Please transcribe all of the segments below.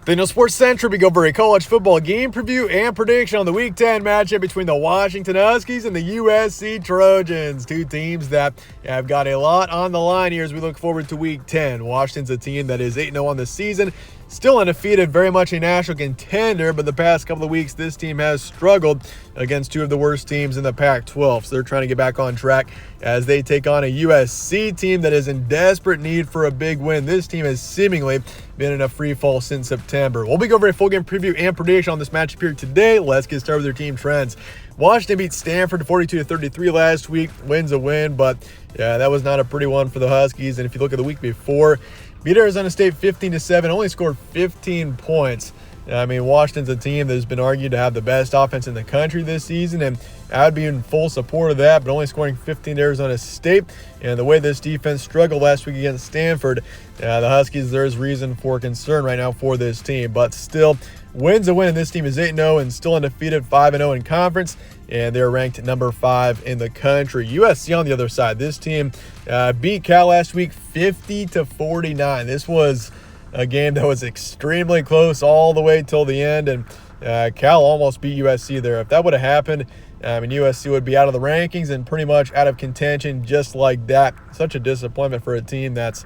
The Sports Central, we go over a college football game preview and prediction on the Week 10 matchup between the Washington Huskies and the USC Trojans. Two teams that have got a lot on the line here as we look forward to Week 10. Washington's a team that is 8-0 on the season, still undefeated, very much a national contender, but the past couple of weeks, this team has struggled against two of the worst teams in the Pac-12. So they're trying to get back on track as they take on a USC team that is in desperate need for a big win. This team has seemingly been in a free fall since September. We'll be going over a full game preview and prediction on this matchup here today. Let's get started with their team trends. Washington beat Stanford 42-33 last week. Win's a win, but yeah, that was not a pretty one for the Huskies. And if you look at the week before, beat Arizona State 15-7, only scored 15 points. I mean, Washington's a team that has been argued to have the best offense in the country this season, and I would be in full support of that, but only scoring 15 to Arizona State. And the way this defense struggled last week against Stanford, the Huskies, there's reason for concern right now for this team. But still, win's a win. This team is 8-0 and still undefeated, 5-0 in conference, and they're ranked number 5 in the country. USC on the other side, this team beat Cal last week 50-49. This was a game that was extremely close all the way till the end, and Cal almost beat USC there. If that would have happened, USC would be out of the rankings and pretty much out of contention just like that. Such a disappointment for a team that's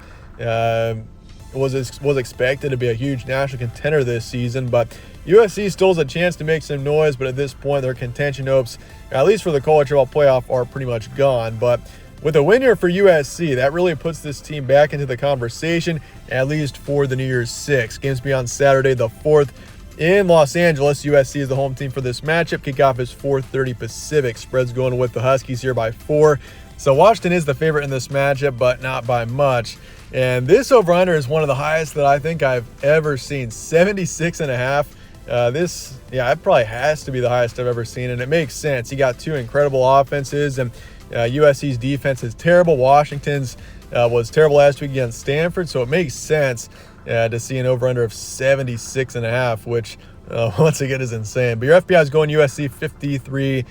was expected to be a huge national contender this season, but USC still has a chance to make some noise, but at this point their contention hopes, at least for the college football playoff, are pretty much gone. But with a win here for USC, that really puts this team back into the conversation, at least for the New Year's Six. Games be on Saturday the 4th in Los Angeles. USC is the home team for this matchup. Kickoff is 4:30 Pacific. Spread's going with the Huskies here by 4. So Washington is the favorite in this matchup, but not by much. And this over-under is one of the highest that I think I've ever seen, 76.5. It probably has to be the highest I've ever seen, and it makes sense. You got two incredible offenses, and USC's defense is terrible. Washington's was terrible last week against Stanford, so it makes sense to see an over-under of 76.5, which once again is insane. But your FPI is going USC 53%.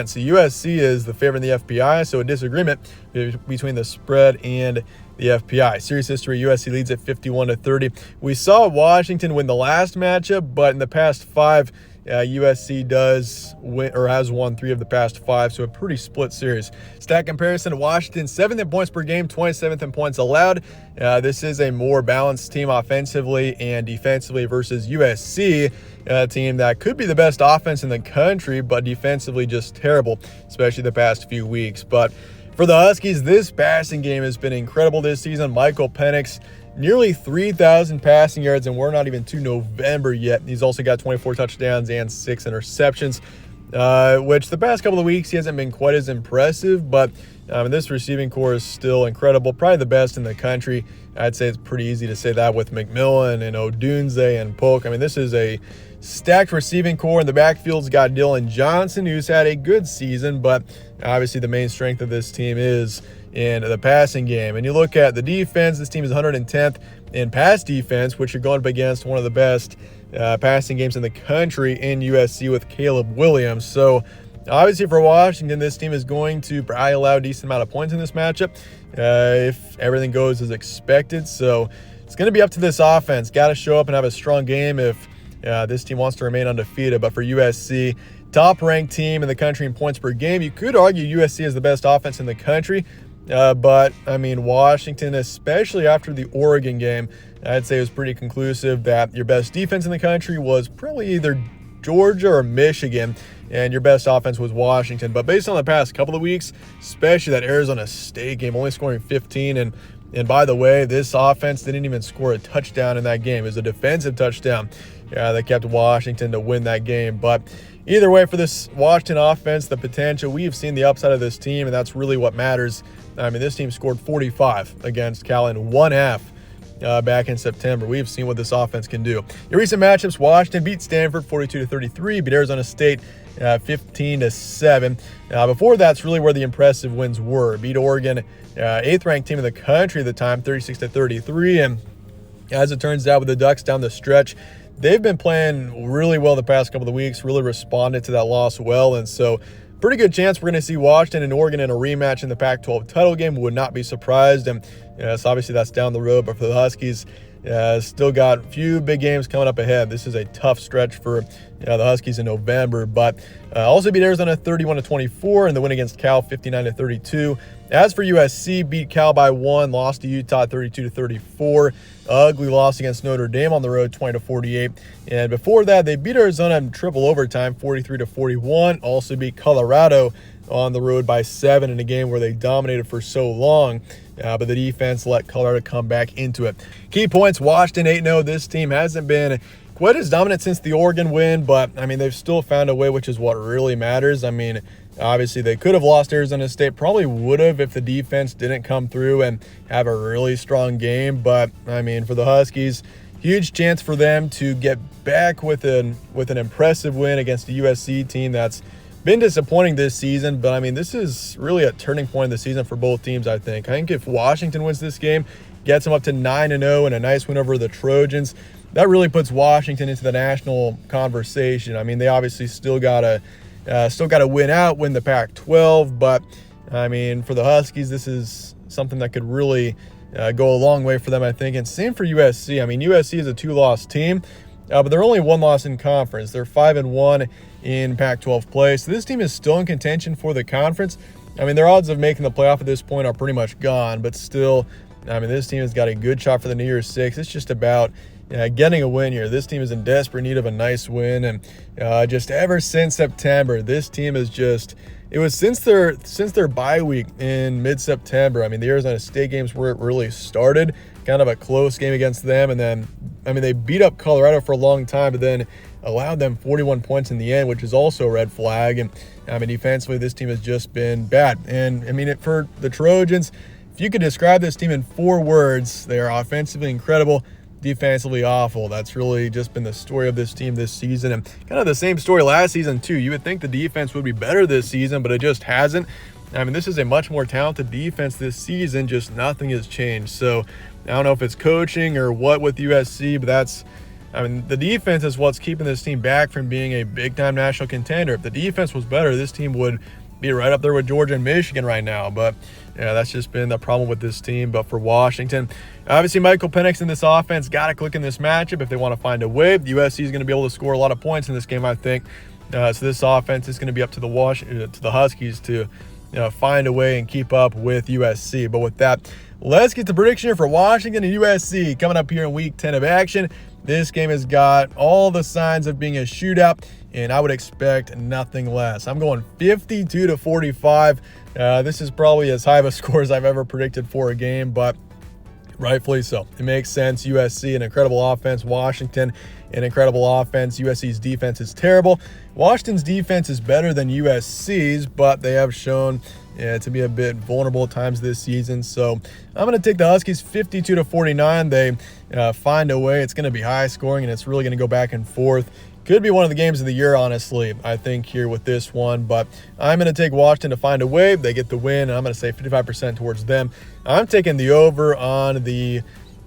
So USC is the favorite in the FPI, so a disagreement between the spread and the FPI. Series history, USC leads at 51-30. We saw Washington win the last matchup, but in the past 5, USC does win or has won 3 of the past 5, so a pretty split series. Stat comparison: Washington 7th in points per game, 27th in points allowed. This is a more balanced team offensively and defensively versus USC, a team that could be the best offense in the country, but defensively just terrible, especially the past few weeks. But for the Huskies, this passing game has been incredible this season. Michael Penix, nearly 3,000 passing yards, and we're not even to November yet. He's also got 24 touchdowns and 6 interceptions, which the past couple of weeks he hasn't been quite as impressive, but this receiving core is still incredible, probably the best in the country. I'd say it's pretty easy to say that with McMillan and Odunze and Polk. This is a stacked receiving core. In the backfield's got Dylan Johnson, who's had a good season, but obviously the main strength of this team is in the passing game. And you look at the defense, this team is 110th in pass defense, which you're going up against one of the best passing games in the country in USC with Caleb Williams. So obviously for Washington, this team is going to probably allow a decent amount of points in this matchup if everything goes as expected. So it's going to be up to this offense. Got to show up and have a strong game if this team wants to remain undefeated. But for USC, top-ranked team in the country in points per game, you could argue USC is the best offense in the country. But Washington, especially after the Oregon game, I'd say it was pretty conclusive that your best defense in the country was probably either Georgia or Michigan, and your best offense was Washington. But based on the past couple of weeks, especially that Arizona State game, only scoring 15, and by the way, this offense didn't even score a touchdown in that game. It was a defensive touchdown that kept Washington to win that game. But either way, for this Washington offense, the potential, we've seen the upside of this team, and that's really what matters. This team scored 45 against Cal in one half back in September. We've seen what this offense can do. Your recent matchups: Washington beat Stanford 42-33, beat Arizona State 15-7. Before that's really where the impressive wins were. Beat Oregon, 8th ranked team in the country at the time, 36-33. And as it turns out, with the Ducks down the stretch, they've been playing really well the past couple of weeks, really responded to that loss well. And so pretty good chance we're going to see Washington and Oregon in a rematch in the Pac-12 title game. Would not be surprised. And so obviously that's down the road. But for the Huskies, Still got a few big games coming up ahead. This is a tough stretch for the Huskies in November, but also beat Arizona 31-24 and the win against Cal 59-32. As for USC, beat Cal by 1, lost to Utah 32-34. Ugly loss against Notre Dame on the road 20-48. And before that, they beat Arizona in triple overtime 43-41. Also beat Colorado on the road by 7 in a game where they dominated for so long. But the defense let Colorado come back into it. Key points, Washington 8-0. This team hasn't been quite as dominant since the Oregon win, but, I mean, they've still found a way, which is what really matters. I mean, obviously, they could have lost Arizona State, probably would have if the defense didn't come through and have a really strong game. But, I mean, for the Huskies, huge chance for them to get back with an impressive win against the USC team that's been disappointing this season. But, I mean, this is really a turning point in the season for both teams, I think. I think if Washington wins this game, gets them up to 9-0 and a nice win over the Trojans, that really puts Washington into the national conversation. I mean, they obviously still got to win the Pac-12, but I mean, for the Huskies, this is something that could really go a long way for them, I think. And same for USC. I mean, USC is a 2-loss team, but they're only 1 loss in conference. They're 5-1 in Pac-12 play, so this team is still in contention for the conference. I mean, their odds of making the playoff at this point are pretty much gone, but still, I mean, this team has got a good shot for the New Year's Six. It's just about getting a win here. This team is in desperate need of a nice win, and just ever since September, this team is just, it was since their bye week in mid-September. I mean, the Arizona State games where it really started, kind of a close game against them, and then, I mean, they beat up Colorado for a long time, but then allowed them 41 points in the end, which is also a red flag. And I mean, defensively, this team has just been bad. And I mean, for the Trojans, if you could describe this team in 4 words, they are offensively incredible, defensively awful. That's really just been the story of this team this season, and kind of the same story last season too. You would think the defense would be better this season, but it just hasn't. I mean, this is a much more talented defense this season, just nothing has changed. So I don't know if it's coaching or what with USC, but I mean, the defense is what's keeping this team back from being a big-time national contender. If the defense was better, this team would be right up there with Georgia and Michigan right now. But yeah, that's just been the problem with this team. But for Washington, obviously Michael Penix in this offense got to click in this matchup if they want to find a way. USC is going to be able to score a lot of points in this game, I think. So this offense is going to be up to the Huskies to find a way and keep up with USC. But with that, let's get the prediction here for Washington and USC coming up here in Week 10 of action. This game has got all the signs of being a shootout, and I would expect nothing less. I'm going 52-45. This is probably as high of a score as I've ever predicted for a game, but rightfully so. It makes sense. USC, an incredible offense. Washington, an incredible offense. USC's defense is terrible. Washington's defense is better than USC's, but they have shown to be a bit vulnerable at times this season. So I'm going to take the Huskies 52-49. They find a way. It's going to be high scoring, and it's really going to go back and forth. Could be one of the games of the year, honestly, I think, here with this one. But I'm going to take Washington to find a way. They get the win, and I'm going to say 55% towards them. I'm taking the over on the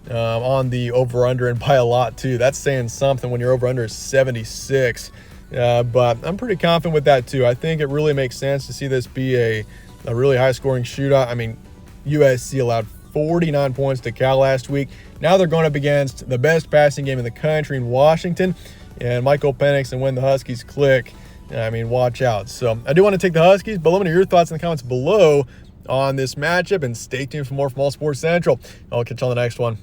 over-under, and by a lot, too. That's saying something when your over-under is 76. But I'm pretty confident with that, too. I think it really makes sense to see this be a really high-scoring shootout. I mean, USC allowed 49 points to Cal last week. Now they're going up against the best passing game in the country in Washington. And Michael Penix, and when the Huskies click, I mean, watch out. So I do want to take the Huskies, but let me know your thoughts in the comments below on this matchup, and stay tuned for more from All Sports Central. I'll catch you on the next one.